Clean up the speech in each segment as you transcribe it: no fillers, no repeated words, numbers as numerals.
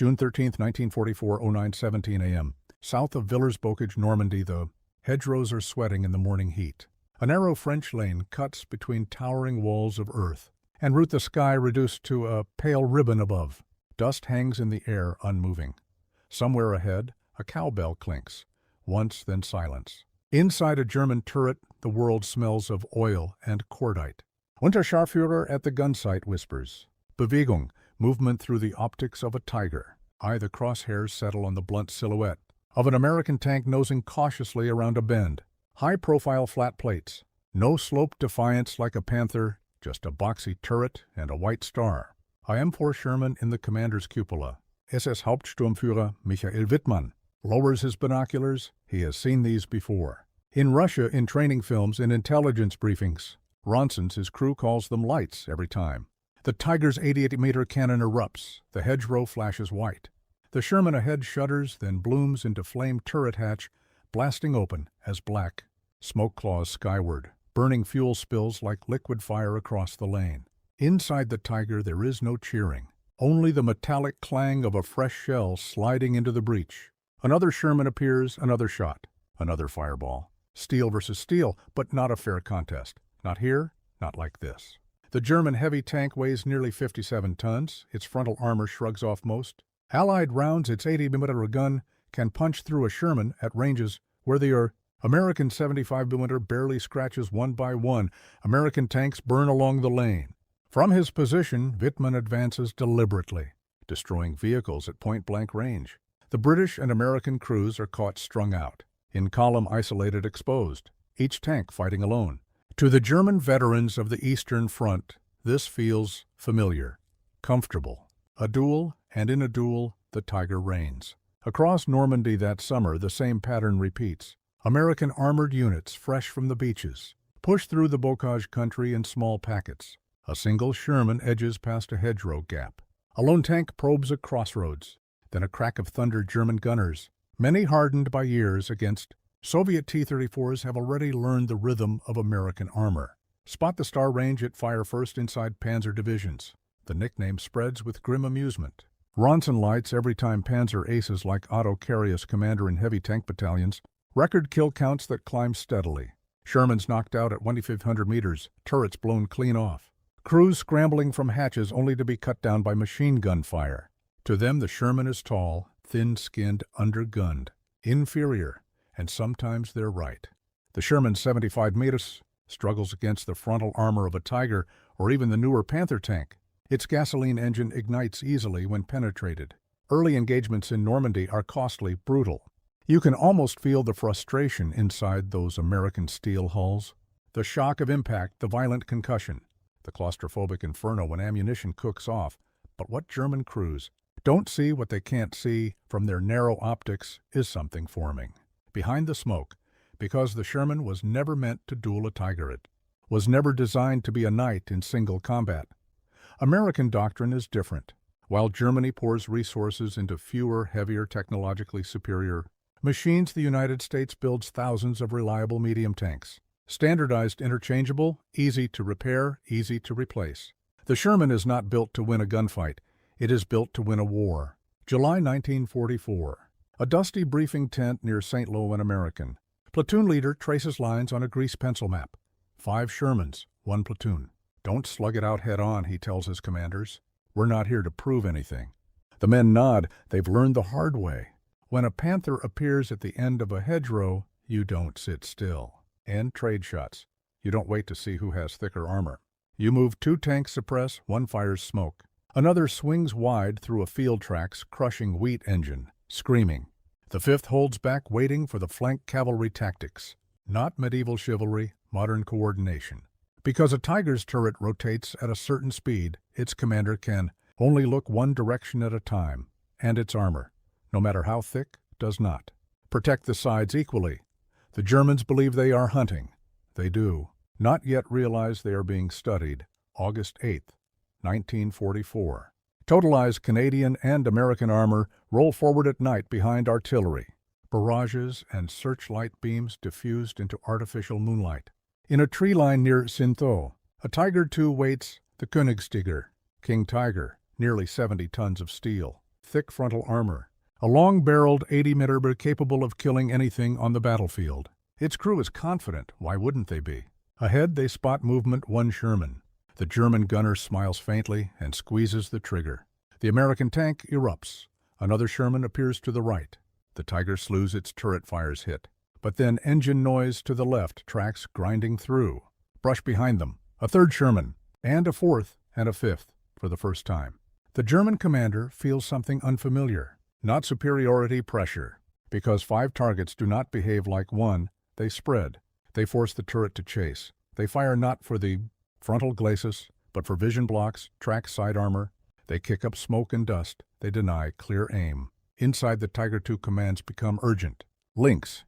June 13, 1944, 09:17 a.m. South of Villers-Bocage, Normandy, the hedgerows are sweating in the morning heat. A narrow French lane cuts between towering walls of earth, en route the sky reduced to a pale ribbon above. Dust hangs in the air, unmoving. Somewhere ahead, a cowbell clinks. Once, then silence. Inside a German turret, the world smells of oil and cordite. Unterscharführer at the gun sight whispers. Bewegung, movement through the optics of a tiger. The crosshairs settle on the blunt silhouette of an American tank nosing cautiously around a bend. High-profile flat plates. No sloped defiance like a Panther, just a boxy turret and a white star. A M4 Sherman in the commander's cupola. SS Hauptsturmführer Michael Wittmann lowers his binoculars. He has seen these before. In Russia, in training films, in intelligence briefings. Ronson's, his crew calls them lights every time. The Tiger's 88-meter cannon erupts. The hedgerow flashes white. The Sherman ahead shudders, then blooms into flame turret hatch, blasting open as black smoke claws skyward. Burning fuel spills like liquid fire across the lane. Inside the Tiger there is no cheering. Only the metallic clang of a fresh shell sliding into the breach. Another Sherman appears, another shot, another fireball. Steel versus steel, but not a fair contest. Not here, not like this. The German heavy tank weighs nearly 57 tons. Its frontal armor shrugs off most. Allied rounds, its 80mm gun, can punch through a Sherman at ranges where they are. American 75mm barely scratches one by one. American tanks burn along the lane. From his position, Wittmann advances deliberately, destroying vehicles at point-blank range. The British and American crews are caught strung out, in column isolated exposed, each tank fighting alone. To the German veterans of the Eastern Front, this feels familiar, comfortable. A duel, and in a duel, the Tiger reigns. Across Normandy that summer, the same pattern repeats. American armored units, fresh from the beaches, push through the bocage country in small packets. A single Sherman edges past a hedgerow gap. A lone tank probes a crossroads. Then a crack of thunder. German gunners, many hardened by years against Soviet T-34s, have already learned the rhythm of American armor. Spot the star range at fire first inside Panzer divisions. The nickname spreads with grim amusement. Ronson lights every time Panzer aces like Otto Carius, commander in heavy tank battalions. Record kill counts that climb steadily. Shermans knocked out at 2,500 meters, turrets blown clean off. Crews scrambling from hatches only to be cut down by machine gun fire. To them the Sherman is tall, thin-skinned, undergunned, inferior, and sometimes they're right. The Sherman 75 meters struggles against the frontal armor of a Tiger or even the newer Panther tank. Its gasoline engine ignites easily when penetrated. Early engagements in Normandy are costly, brutal. You can almost feel the frustration inside those American steel hulls. The shock of impact, the violent concussion, the claustrophobic inferno when ammunition cooks off. But what German crews don't see what they can't see from their narrow optics is something forming. Behind the smoke, because the Sherman was never meant to duel a Tiger. It was never designed to be a knight in single combat. American doctrine is different. While Germany pours resources into fewer, heavier, technologically superior machines, the United States builds thousands of reliable medium tanks. Standardized, interchangeable, easy to repair, easy to replace. The Sherman is not built to win a gunfight. It is built to win a war. July 1944. A dusty briefing tent near St. Lo, an American. Platoon leader traces lines on a grease pencil map. 5 Shermans, 1 platoon. Don't slug it out head-on, he tells his commanders. We're not here to prove anything. The men nod. They've learned the hard way. When a Panther appears at the end of a hedgerow, you don't sit still. And trade shots. You don't wait to see who has thicker armor. You move 2 tanks suppress, 1 fires smoke. Another swings wide through a field tracks, crushing wheat engine, screaming. The 5th holds back, waiting for the flank cavalry tactics. Not medieval chivalry, modern coordination. Because a Tiger's turret rotates at a certain speed, its commander can only look one direction at a time, and its armor, no matter how thick, does not protect the sides equally. The Germans believe they are hunting. They do not yet realize they are being studied. August 8, 1944. Totalized Canadian and American armor roll forward at night behind artillery. Barrages and searchlight beams diffused into artificial moonlight. In a tree line near Sintho, a Tiger II waits, the Königstiger, King Tiger, nearly 70 tons of steel. thick frontal armor, a long-barreled 80mm capable of killing anything on the battlefield. Its crew is confident, why wouldn't they be? Ahead they spot movement one Sherman. The German gunner smiles faintly and squeezes the trigger. The American tank erupts. Another Sherman appears to the right. The Tiger slews its turret fire's hit. But then engine noise to the left, tracks grinding through. Brush behind them. A third Sherman, and a fourth and a fifth for the first time. The German commander feels something unfamiliar. Not superiority pressure. Because 5 targets do not behave like one, they spread. They force the turret to chase. They fire not for the frontal glacis, but for vision blocks, track side armor. They kick up smoke and dust. They deny clear aim. Inside, the Tiger II commands become urgent. Links,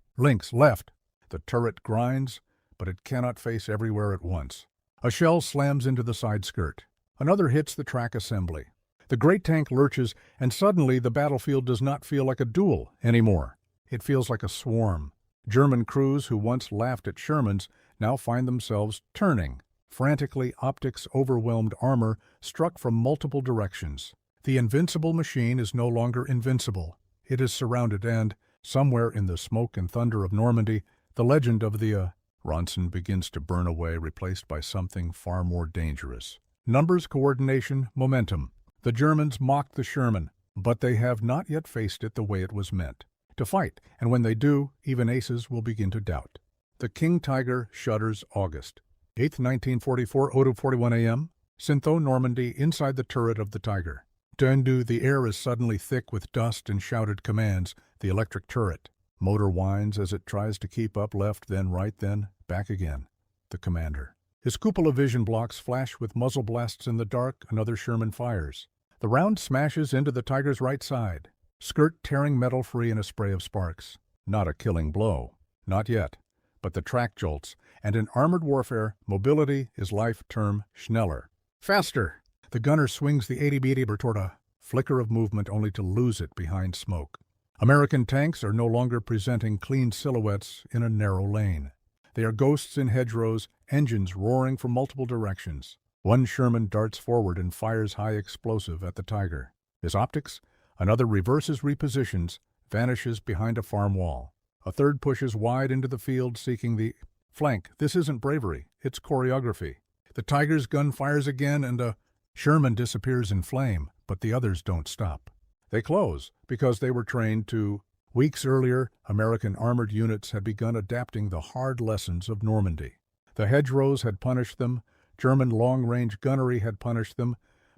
left. The turret grinds, but it cannot face everywhere at once. A shell slams into the side skirt. Another hits the track assembly. The great tank lurches, and suddenly the battlefield does not feel like a duel anymore. It feels like a swarm. German crews who once laughed at Shermans now find themselves turning. Frantically, optics overwhelmed armor struck from multiple directions. The invincible machine is no longer invincible. It is surrounded and, somewhere in the smoke and thunder of Normandy, the legend of the Ronson begins to burn away, replaced by something far more dangerous. Numbers, coordination, momentum. The Germans mocked the Sherman, but they have not yet faced it the way it was meant to fight, and when they do, even aces will begin to doubt. The King Tiger shudders August 8, 1944, 02:41 a.m. Syntho, Normandy, inside the turret of the Tiger. Tendu, the air is suddenly thick with dust and shouted commands. The electric turret. Motor whines as it tries to keep up, left, then right, then back again. The commander. His cupola vision blocks flash with muzzle blasts in the dark. Another Sherman fires. The round smashes into the Tiger's right side. Skirt tearing metal free in a spray of sparks. Not a killing blow. Not yet. But the track jolts, and in armored warfare, mobility is life term schneller. Faster! The gunner swings the 80mm toward a flicker of movement only to lose it behind smoke. American tanks are no longer presenting clean silhouettes in a narrow lane. They are ghosts in hedgerows, engines roaring from multiple directions. One Sherman darts forward and fires high explosive at the Tiger. His optics, another reverses repositions, vanishes behind a farm wall. A third pushes wide into the field seeking the flank. This isn't bravery, it's choreography. The Tiger's gun fires again and a Sherman disappears in flame, but the others don't stop. They close because they were trained to. Weeks earlier, American armored units had begun adapting the hard lessons of Normandy. The hedgerows had punished them, German long-range gunnery had punished them,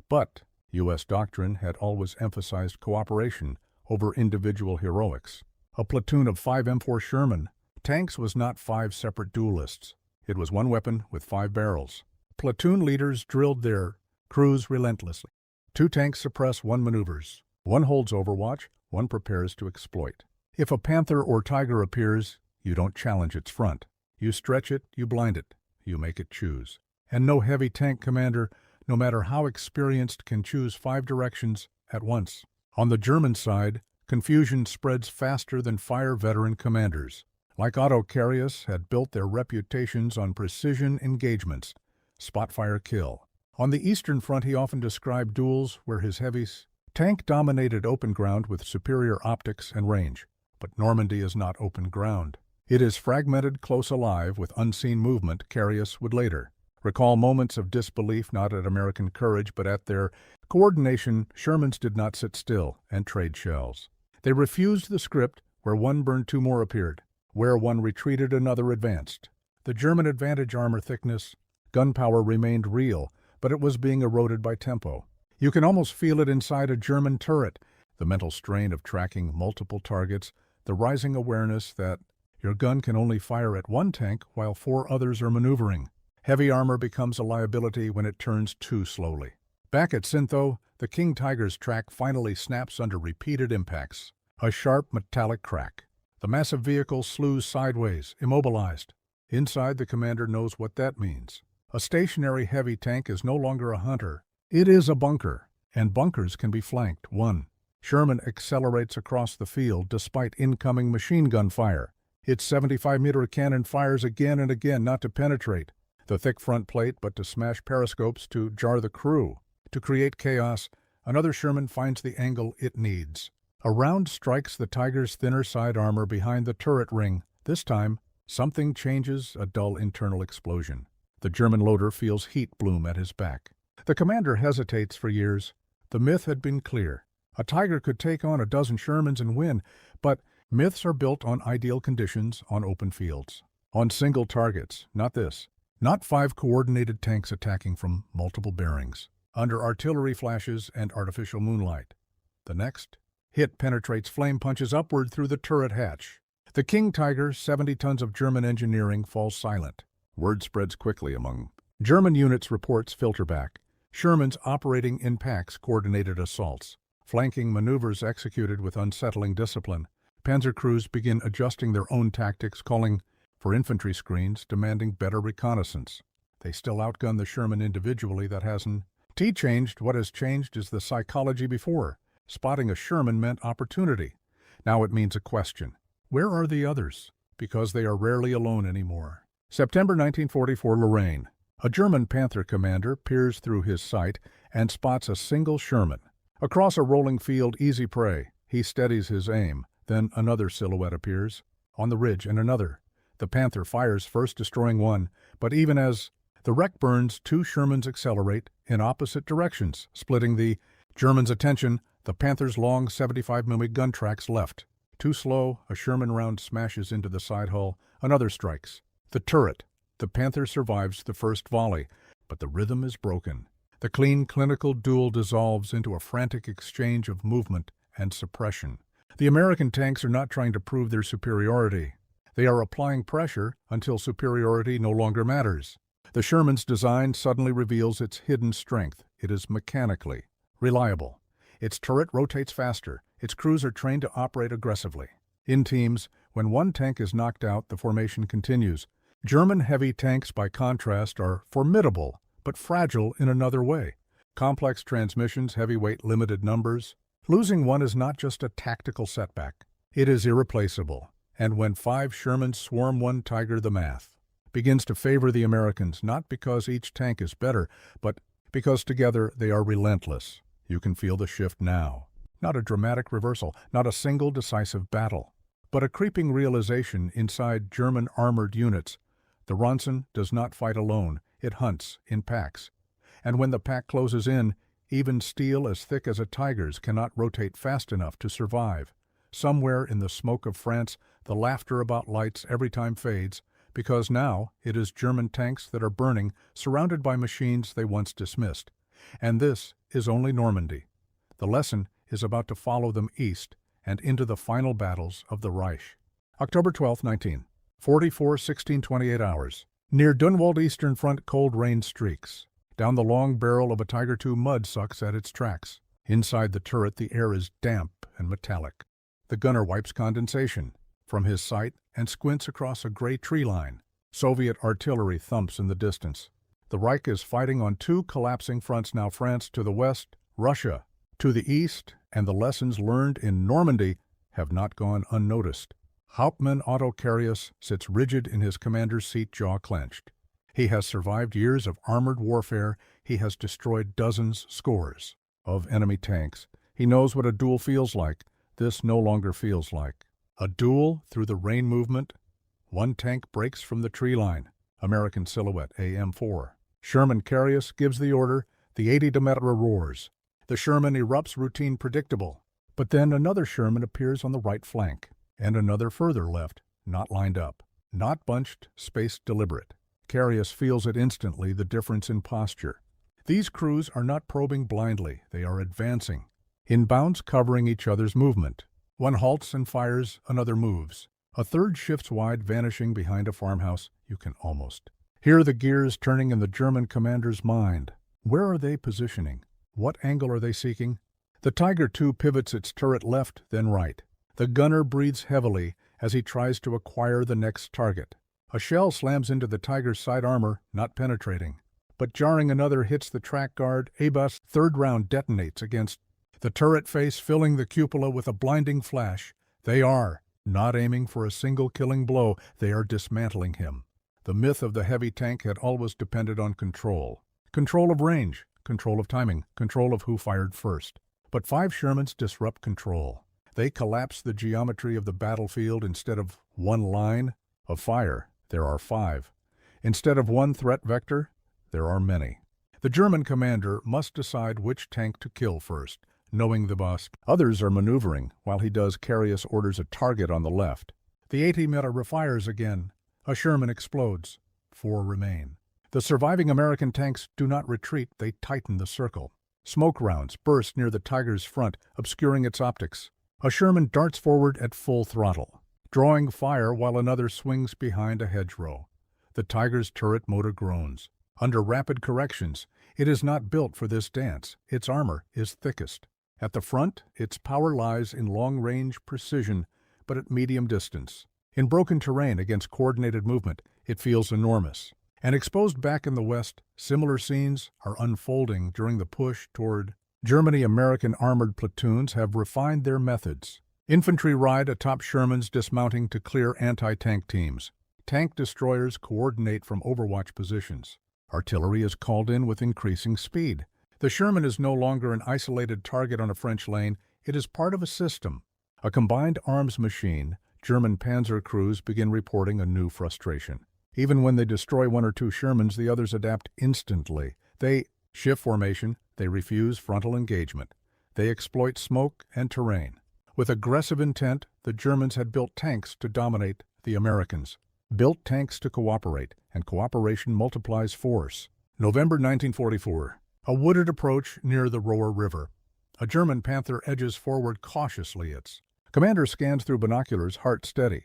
but U.S. doctrine had always emphasized cooperation over individual heroics. A platoon of 5 M4 Sherman tanks was not 5 separate duelists. It was one weapon with 5 barrels. Platoon leaders drilled their crews relentlessly. 2 tanks suppress 1 maneuvers. 1 holds overwatch, 1 prepares to exploit. If a Panther or Tiger appears, you don't challenge its front. You stretch it, you blind it, you make it choose. And no heavy tank commander, no matter how experienced, can choose 5 directions at once. On the German side, confusion spreads faster than fire veteran commanders. Like Otto Carius had built their reputations on precision engagements, spot fire kill. On the Eastern Front, he often described duels where his heavy tank dominated open ground with superior optics and range. But Normandy is not open ground. It is fragmented, close alive, with unseen movement, Carius would later recall moments of disbelief not at American courage but at their coordination. Shermans did not sit still and trade shells. They refused the script. Where one burned, 2 more appeared. Where one retreated, another advanced. The German advantage armor thickness, gunpowder remained real, but it was being eroded by tempo. You can almost feel it inside a German turret, the mental strain of tracking multiple targets, the rising awareness that your gun can only fire at 1 tank while 4 others are maneuvering. Heavy armor becomes a liability when it turns too slowly. Back at Syntho, the King Tiger's track finally snaps under repeated impacts. A sharp metallic crack. The massive vehicle slews sideways, immobilized. Inside, the commander knows what that means. A stationary heavy tank is no longer a hunter. It is a bunker, and bunkers can be flanked. 1. Sherman accelerates across the field despite incoming machine gun fire. Its 75-meter cannon fires again and again, not to penetrate the thick front plate, but to smash periscopes, to jar the crew, to create chaos. Another Sherman finds the angle it needs. A round strikes the Tiger's thinner side armor behind the turret ring. This time, something changes, a dull internal explosion. The German loader feels heat bloom at his back. The commander hesitates for years. The myth had been clear. A Tiger could take on a dozen Shermans and win, but myths are built on ideal conditions, on open fields, on single targets, not this. Not 5 coordinated tanks attacking from multiple bearings, under artillery flashes and artificial moonlight. The next hit penetrates flame punches upward through the turret hatch. The King Tiger, 70 tons of German engineering, falls silent. Word spreads quickly among German units. Reports filter back. Shermans operating in packs, coordinated assaults. Flanking maneuvers executed with unsettling discipline. Panzer crews begin adjusting their own tactics, calling for infantry screens, demanding better reconnaissance. They still outgun the Sherman individually. That hasn't changed. What has changed is the psychology before. Spotting a Sherman meant opportunity. Now it means a question. Where are the others? Because they are rarely alone anymore. September 1944, Lorraine. A German Panther commander peers through his sight and spots a single Sherman. Across a rolling field, easy prey. He steadies his aim. Then another silhouette appears. On the ridge, and another. The Panther fires first, destroying one, but even as the wreck burns, 2 Shermans accelerate in opposite directions, splitting the Germans' attention. The Panther's long 75mm gun tracks left. Too slow, a Sherman round smashes into the side hull. Another strikes. The turret. The Panther survives the first volley, but the rhythm is broken. The clean, clinical duel dissolves into a frantic exchange of movement and suppression. The American tanks are not trying to prove their superiority. They are applying pressure until superiority no longer matters. The Sherman's design suddenly reveals its hidden strength. It is mechanically reliable. Its turret rotates faster. Its crews are trained to operate aggressively. In teams, when one tank is knocked out, the formation continues. German heavy tanks, by contrast, are formidable, but fragile in another way. Complex transmissions, heavyweight, limited numbers. Losing one is not just a tactical setback. It is irreplaceable. And when 5 Shermans swarm one Tiger, the math begins to favor the Americans, not because each tank is better, but because together they are relentless. You can feel the shift now. Not a dramatic reversal, not a single decisive battle, but a creeping realization inside German armored units. The Ronson does not fight alone, it hunts in packs. And when the pack closes in, even steel as thick as a Tiger's cannot rotate fast enough to survive. Somewhere in the smoke of France, the laughter about lights every time fades, because now it is German tanks that are burning, surrounded by machines they once dismissed. And this is only Normandy. The lesson is about to follow them east and into the final battles of the Reich. October 12, 1944, 16:28 hours. Near Dunwald Eastern Front, cold rain streaks. Down the long barrel of a Tiger II, mud sucks at its tracks. Inside the turret, the air is damp and metallic. The gunner wipes condensation from his sight and squints across a gray tree line. Soviet artillery thumps in the distance. The Reich is fighting on 2 collapsing fronts now. France to the west, Russia to the east, and the lessons learned in Normandy have not gone unnoticed. Hauptmann Otto Carius sits rigid in his commander's seat, jaw clenched. He has survived years of armored warfare. He has destroyed dozens, scores of enemy tanks. He knows what a duel feels like. This no longer feels like a duel through the rain movement. One tank breaks from the tree line. American silhouette, AM4. Sherman Carius gives the order. The 80 Demetra roars. The Sherman erupts, routine, predictable. But then another Sherman appears on the right flank, and another further left, not lined up, not bunched, spaced, deliberate. Carius feels it instantly, the difference in posture. These crews are not probing blindly, they are advancing. In bounds, covering each other's movement. One halts and fires, another moves. A third shifts wide, vanishing behind a farmhouse. You can almost hear the gears turning in the German commander's mind. Where are they positioning? What angle are they seeking? The Tiger II pivots its turret left, then right. The gunner breathes heavily as he tries to acquire the next target. A shell slams into the Tiger's side armor, not penetrating, but jarring. Another hits the track guard. ABUS. Third round detonates against the turret face, filling the cupola with a blinding flash. They are not aiming for a single killing blow. They are dismantling him. The myth of the heavy tank had always depended on control. Control of range, control of timing, control of who fired first. But 5 Shermans disrupt control. They collapse the geometry of the battlefield. Instead of one line of fire, there are 5. Instead of one threat vector, there are many. The German commander must decide which tank to kill first, knowing the boss. Others are maneuvering, while he does. Carius orders a target on the left. The 80-meter refires again. A Sherman explodes. 4 remain. The surviving American tanks do not retreat, they tighten the circle. Smoke rounds burst near the Tiger's front, obscuring its optics. A Sherman darts forward at full throttle, drawing fire while another swings behind a hedgerow. The Tiger's turret motor groans. Under rapid corrections, it is not built for this dance. Its armor is thickest. At the front, its power lies in long-range precision, but at medium distance. In broken terrain against coordinated movement, it feels enormous. And exposed back in the West, similar scenes are unfolding during the push toward Germany. American armored platoons have refined their methods. Infantry ride atop Shermans dismounting to clear anti-tank teams. Tank destroyers coordinate from overwatch positions. Artillery is called in with increasing speed. The Sherman is no longer an isolated target on a French lane, it is part of a system. A combined arms machine, German Panzer crews begin reporting a new frustration. Even when they destroy 1 or 2 Shermans, the others adapt instantly. They shift formation, they refuse frontal engagement. They exploit smoke and terrain. With aggressive intent, the Germans had built tanks to dominate the Americans. Built tanks to cooperate, and cooperation multiplies force. November 1944. A wooded approach near the Roer River. A German Panther edges forward cautiously. Its commander scans through binoculars, heart steady.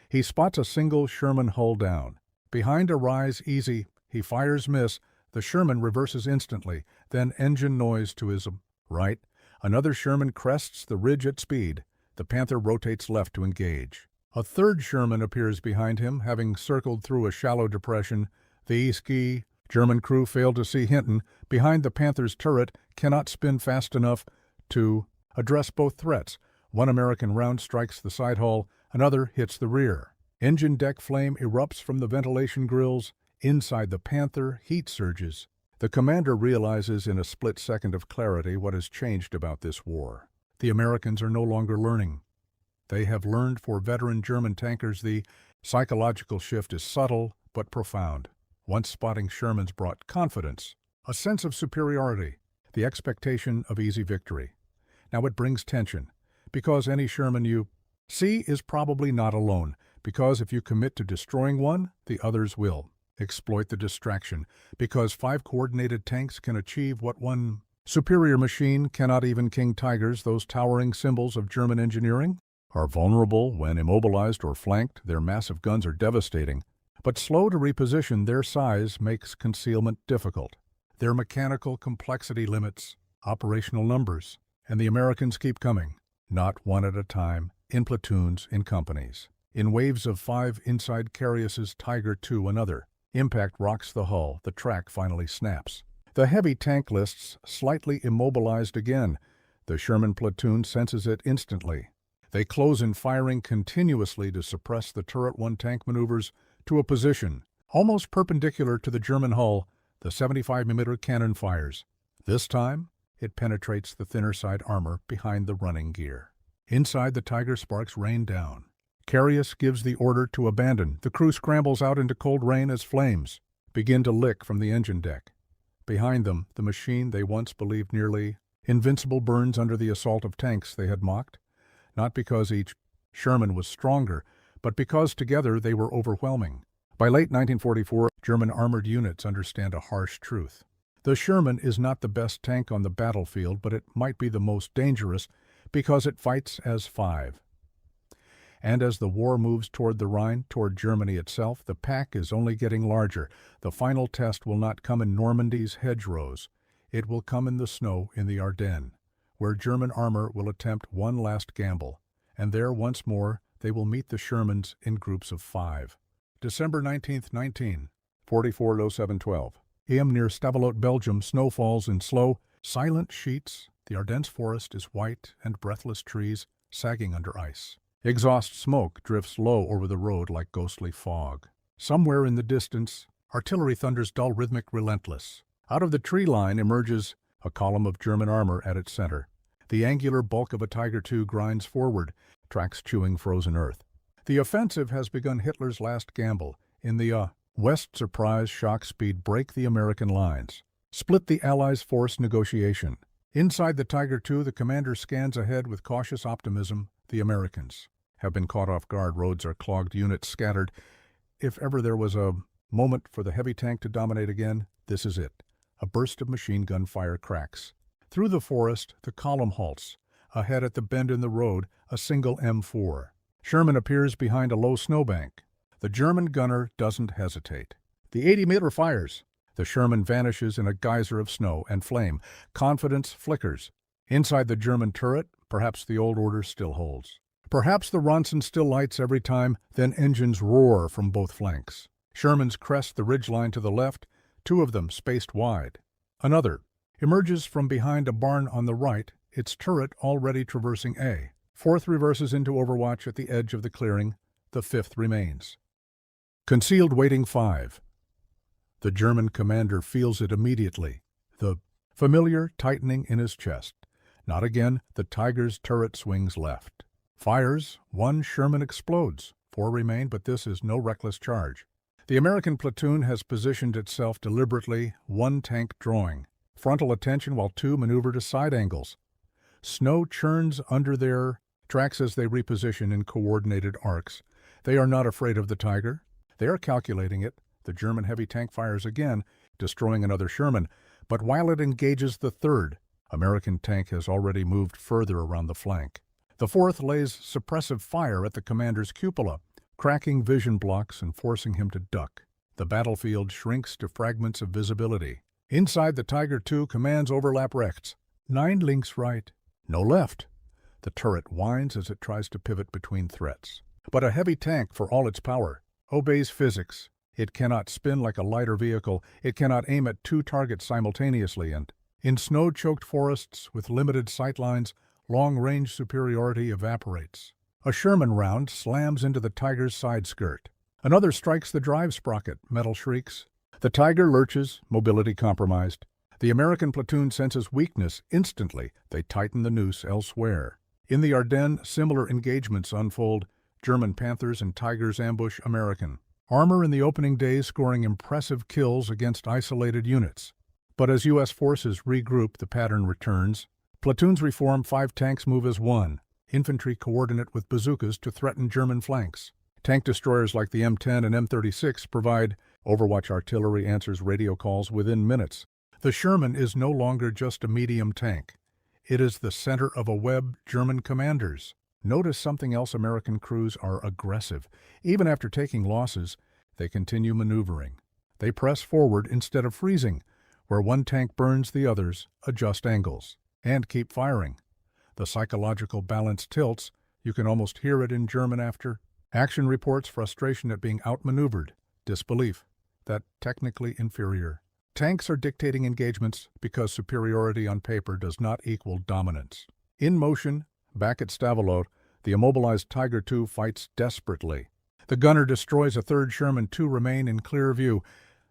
He spots a single Sherman hull down. Behind a rise easy, he fires miss. The Sherman reverses instantly, then engine noise to his right. Another Sherman crests the ridge at speed. The Panther rotates left to engage. A third Sherman appears behind him, having circled through a shallow depression. The ski German crew failed to see Hinton. Behind the Panther's turret, cannot spin fast enough to address both threats. One American round strikes the side hull, another hits the rear. Engine deck flame erupts from the ventilation grills. Inside the Panther, heat surges. The commander realizes in a split second of clarity what has changed about this war. The Americans are no longer learning. They have learned. For veteran German tankers, the psychological shift is subtle but profound. Once spotting Shermans brought confidence, a sense of superiority, the expectation of easy victory. Now it brings tension, because any Sherman you see is probably not alone, because if you commit to destroying one, the others will. Exploit the distraction, because 5 coordinated tanks can achieve what one superior machine cannot. Even King Tigers, those towering symbols of German engineering, are vulnerable when immobilized or flanked. Their massive guns are devastating, but slow to reposition. Their size makes concealment difficult. Their mechanical complexity limits operational numbers, and the Americans keep coming, not one at a time, in platoons, in companies. In waves of 5 inside Carius's Tiger II, another impact rocks the hull. The track finally snaps. The heavy tank lists slightly immobilized again. The Sherman platoon senses it instantly. They close in, firing continuously to suppress the turret. One tank maneuvers to a position almost perpendicular to the German hull. The 75mm cannon fires. This time, it penetrates the thinner side armor behind the running gear. Inside, the Tiger sparks rain down. Carius gives the order to abandon. The crew scrambles out into cold rain as flames begin to lick from the engine deck. Behind them, the machine they once believed nearly invincible burns under the assault of tanks they had mocked, not because each Sherman was stronger, but because together they were overwhelming. By late 1944, German armored units understand a harsh truth. The Sherman is not the best tank on the battlefield, but it might be the most dangerous because it fights as 5. And as the war moves toward the Rhine, toward Germany itself, the pack is only getting larger. The final test will not come in Normandy's hedgerows. It will come in the snow in the Ardennes, where German armor will attempt one last gamble. And there, once more, they will meet the Shermans in groups of 5. December 19, 1944, low 712. AM near Stavelot, Belgium, snow falls in slow, silent sheets. The Ardennes forest is white and breathless trees sagging under ice. Exhaust smoke drifts low over the road like ghostly fog. Somewhere in the distance, artillery thunders dull, rhythmic, relentless. Out of the tree line emerges a column of German armor at its center. The angular bulk of a Tiger II grinds forward, tracks chewing frozen earth. The offensive has begun. Hitler's last gamble. In the West, surprise, shock, speed break the American lines. Split the Allies' force negotiation. Inside the Tiger II, the commander scans ahead with cautious optimism. The Americans have been caught off guard. Roads are clogged, units scattered. If ever there was a moment for the heavy tank to dominate again, this is it. A burst of machine gun fire cracks. Through the forest, the column halts. Ahead at the bend in the road, a single M4. Sherman appears behind a low snowbank. The German gunner doesn't hesitate. The 80-meter fires. The Sherman vanishes in a geyser of snow and flame. Confidence flickers. Inside the German turret, perhaps the old order still holds. Perhaps the Ronson still lights every time, then engines roar from both flanks. Shermans crest the ridgeline to the left, two of them spaced wide. Another emerges from behind a barn on the right, its turret already traversing A. Fourth reverses into overwatch at the edge of the clearing. The fifth remains. Concealed waiting 5. The German commander feels it immediately. The familiar tightening in his chest. Not again. The Tiger's turret swings left. Fires. 1 Sherman explodes. 4 remain, but this is no reckless charge. The American platoon has positioned itself deliberately, 1 tank drawing. Frontal attention while 2 maneuver to side angles. Snow churns under their tracks as they reposition in coordinated arcs. They are not afraid of the Tiger. They are calculating it. The German heavy tank fires again, destroying another Sherman. But while it engages the third, American tank has already moved further around the flank. The fourth lays suppressive fire at the commander's cupola, cracking vision blocks and forcing him to duck. The battlefield shrinks to fragments of visibility. Inside the Tiger II, commands overlap rechts. 9 links right, no left. The turret whines as it tries to pivot between threats. But a heavy tank, for all its power, obeys physics. It cannot spin like a lighter vehicle. It cannot aim at 2 targets simultaneously, and in snow-choked forests with limited sightlines, long-range superiority evaporates. A Sherman round slams into the Tiger's side skirt. Another strikes the drive sprocket. Metal shrieks. The Tiger lurches, mobility compromised. The American platoon senses weakness instantly. They tighten the noose elsewhere. In the Ardennes, similar engagements unfold. German Panthers and Tigers ambush American. Armor in the opening days scoring impressive kills against isolated units. But as U.S. forces regroup, the pattern returns. Platoons reform, 5 tanks move as 1. Infantry coordinate with bazookas to threaten German flanks. Tank destroyers like the M10 and M36 provide overwatch. Artillery answers radio calls within minutes. The Sherman is no longer just a medium tank. It is the center of a web. German commanders notice something else. American crews are aggressive. Even after taking losses, they continue maneuvering. They press forward instead of freezing. Where 1 tank burns, the others adjust angles and keep firing. The psychological balance tilts. You can almost hear it in German after action reports. Frustration at being outmaneuvered. Disbelief that technically inferior. Tanks are dictating engagements because superiority on paper does not equal dominance. In motion, back at Stavelot, the immobilized Tiger II fights desperately. The gunner destroys a 3rd Sherman. 2 remain in clear view,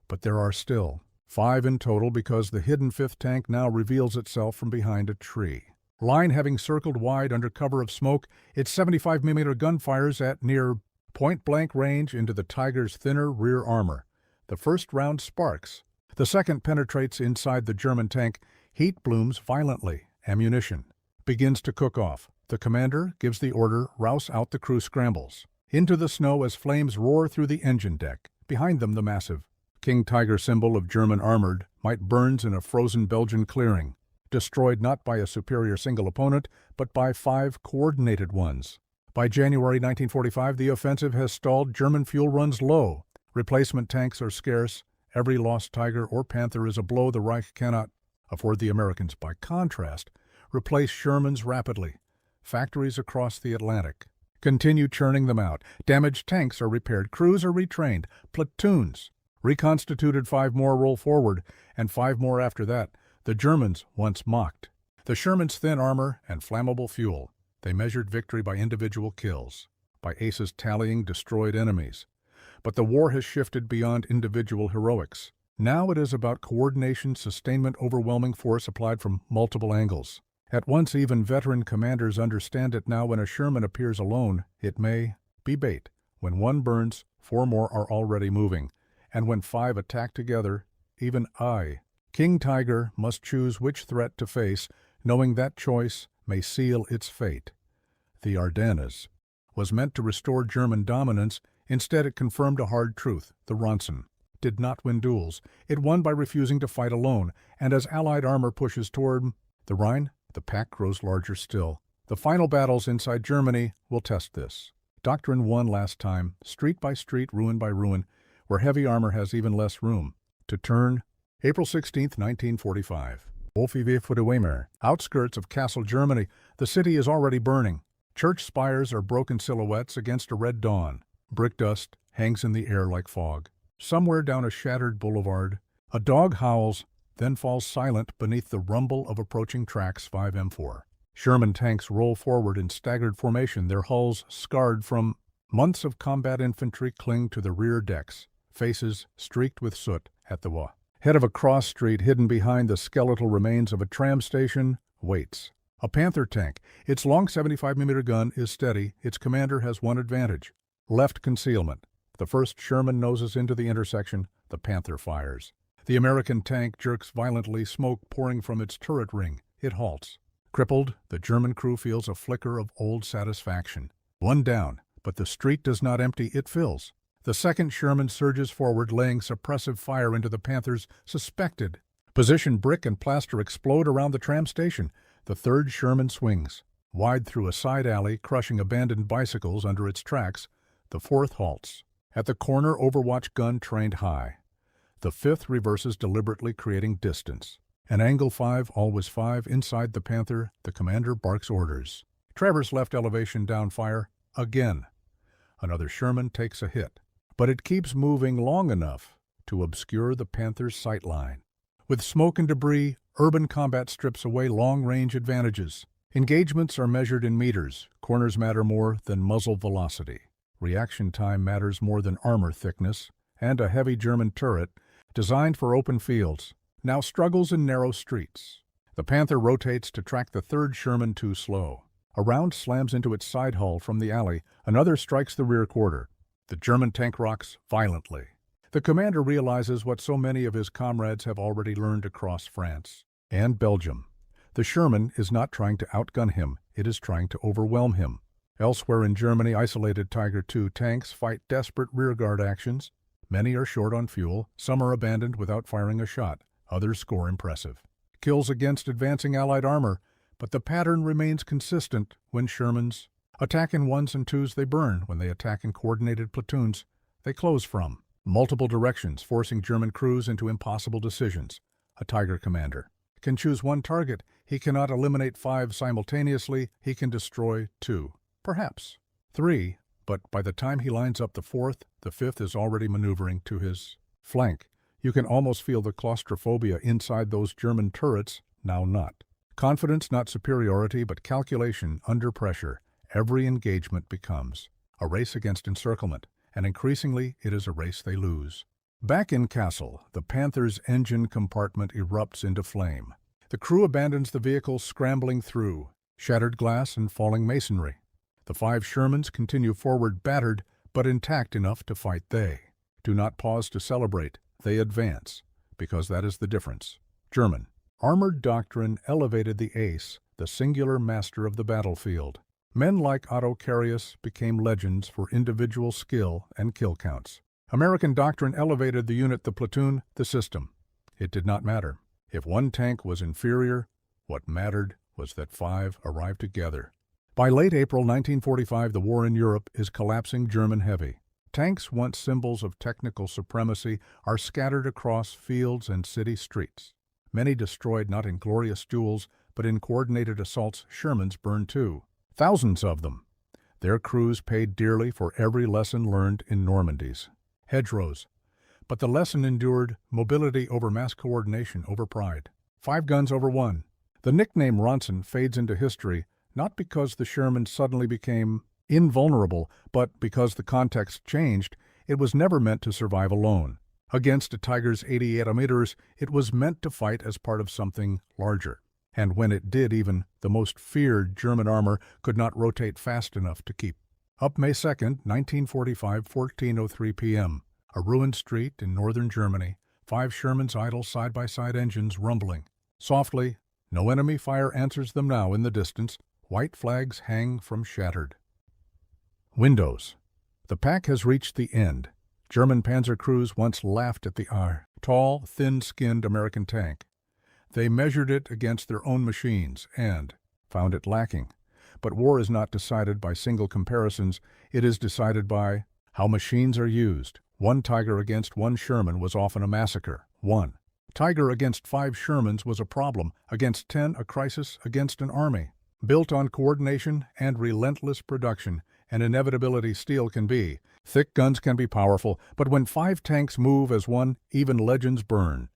but there are still 5 in total because the hidden 5th tank now reveals itself from behind a tree. Line having circled wide under cover of smoke, its 75mm gun fires at near point-blank range into the Tiger's thinner rear armor. The first round sparks. The second penetrates inside the German tank. Heat blooms violently. Ammunition begins to cook off. The commander gives the order. Rouse out. The crew scrambles into the snow as flames roar through the engine deck. Behind them, the massive King Tiger symbol of German armored might burns in a frozen Belgian clearing, destroyed not by a superior single opponent, but by 5 coordinated ones. By January 1945, the offensive has stalled. German fuel runs low. Replacement tanks are scarce. Every lost Tiger or Panther is a blow the Reich cannot afford the Americans. By contrast, replace Shermans rapidly. Factories across the Atlantic continue churning them out. Damaged tanks are repaired. Crews are retrained. Platoons reconstituted. 5 more roll forward, and 5 more after that. The Germans once mocked the Sherman's thin armor and flammable fuel. They measured victory by individual kills, by aces tallying destroyed enemies. But the war has shifted beyond individual heroics. Now it is about coordination, sustainment, overwhelming force applied from multiple angles. At once even veteran commanders understand it now. When a Sherman appears alone, it may be bait. When one burns, 4 more are already moving. And when 5 attack together, even King Tiger, must choose which threat to face, knowing that choice may seal its fate. The Ardennes was meant to restore German dominance. Instead, it confirmed a hard truth. The Ronson did not win duels. It won by refusing to fight alone, and as Allied armor pushes toward the Rhine, the pack grows larger still. The final battles inside Germany will test this. Doctrine won last time, street by street, ruin by ruin, where heavy armor has even less room to turn. April 16, 1945. Outskirts of Kassel, Germany. The city is already burning. Church spires are broken silhouettes against a red dawn. Brick dust hangs in the air like fog. Somewhere down a shattered boulevard, a dog howls, then falls silent beneath the rumble of approaching tracks. 5 M4 Sherman tanks roll forward in staggered formation, their hulls scarred from months of combat. Infantry cling to the rear decks, faces streaked with soot. At the head of a cross street, hidden behind the skeletal remains of a tram station, waits a Panther tank. Its long 75mm gun is steady. Its commander has one advantage: left concealment. The first Sherman noses into the intersection. The Panther fires. The American tank jerks violently, smoke pouring from its turret ring. It halts. Crippled, the German crew feels a flicker of old satisfaction. One down, but the street does not empty, it fills. The second Sherman surges forward, laying suppressive fire into the Panthers' suspected position. Brick and plaster explode around the tram station. The third Sherman swings wide through a side alley, crushing abandoned bicycles under its tracks. The fourth halts at the corner, Overwatch gun trained high. The fifth reverses deliberately, creating distance. An angle 5, always 5, inside the Panther. The commander barks orders. Travers left elevation, down, fire. Again. Another Sherman takes a hit, but it keeps moving long enough to obscure the Panther's sight line. With smoke and debris, urban combat strips away long-range advantages. Engagements are measured in meters. Corners matter more than muzzle velocity. Reaction time matters more than armor thickness, and a heavy German turret, designed for open fields, now struggles in narrow streets. The Panther rotates to track the third Sherman, too slow. A round slams into its side hull from the alley. Another strikes the rear quarter. The German tank rocks violently. The commander realizes what so many of his comrades have already learned across France and Belgium. The Sherman is not trying to outgun him, it is trying to overwhelm him. Elsewhere in Germany, isolated Tiger II tanks fight desperate rearguard actions. Many are short on fuel, some are abandoned without firing a shot, others score impressive kills against advancing Allied armor, but the pattern remains consistent. When Shermans attack in 1s and 2s, they burn. When they attack in coordinated platoons, they close from multiple directions, forcing German crews into impossible decisions. A Tiger commander can choose one target. He cannot eliminate 5 simultaneously. He can destroy 2, perhaps 3, but by the time he lines up the 4th, the 5th is already maneuvering to his flank. You can almost feel the claustrophobia inside those German turrets. Now not confidence, not superiority, but calculation under pressure. Every engagement becomes a race against encirclement, and increasingly it is a race they lose. Back in Kassel, the Panther's engine compartment erupts into flame. The crew abandons the vehicle, scrambling through shattered glass and falling masonry. The 5 Shermans continue forward, battered but intact enough to fight. They do not pause to celebrate. They advance, because that is the difference. German armored doctrine elevated the ace, the singular master of the battlefield. Men like Otto Carius became legends for individual skill and kill counts. American doctrine elevated the unit, the platoon, the system. It did not matter if one tank was inferior. What mattered was that 5 arrived together. By late April 1945, the war in Europe is collapsing. German heavy tanks, once symbols of technical supremacy, are scattered across fields and city streets. Many destroyed not in glorious duels, but in coordinated assaults. Shermans burned too. Thousands of them. Their crews paid dearly for every lesson learned in Normandy's hedgerows. But the lesson endured: mobility over mass coordination over pride. 5 guns over 1. The nickname Ronson fades into history, not because the Sherman suddenly became invulnerable, but because the context changed. It was never meant to survive alone. Against a Tiger's 88mm, it was meant to fight as part of something larger. And when it did, even the most feared German armor could not rotate fast enough to keep. Up May 2nd, 1945, 14:03 p.m., a ruined street in northern Germany, 5 Shermans idle side-by-side engines rumbling. Softly, no enemy fire answers them now in the distance. White flags hang from shattered windows. The pack has reached the end. German Panzer crews once laughed at the tall, thin-skinned American tank. They measured it against their own machines and found it lacking. But war is not decided by single comparisons. It is decided by how machines are used. 1 Tiger against 1 Sherman was often a massacre. 1 Tiger against 5 Shermans was a problem. Against 10, a crisis. Against an army built on coordination and relentless production, an inevitability steel can be. Thick guns can be powerful, but when 5 tanks move as one, even legends burn.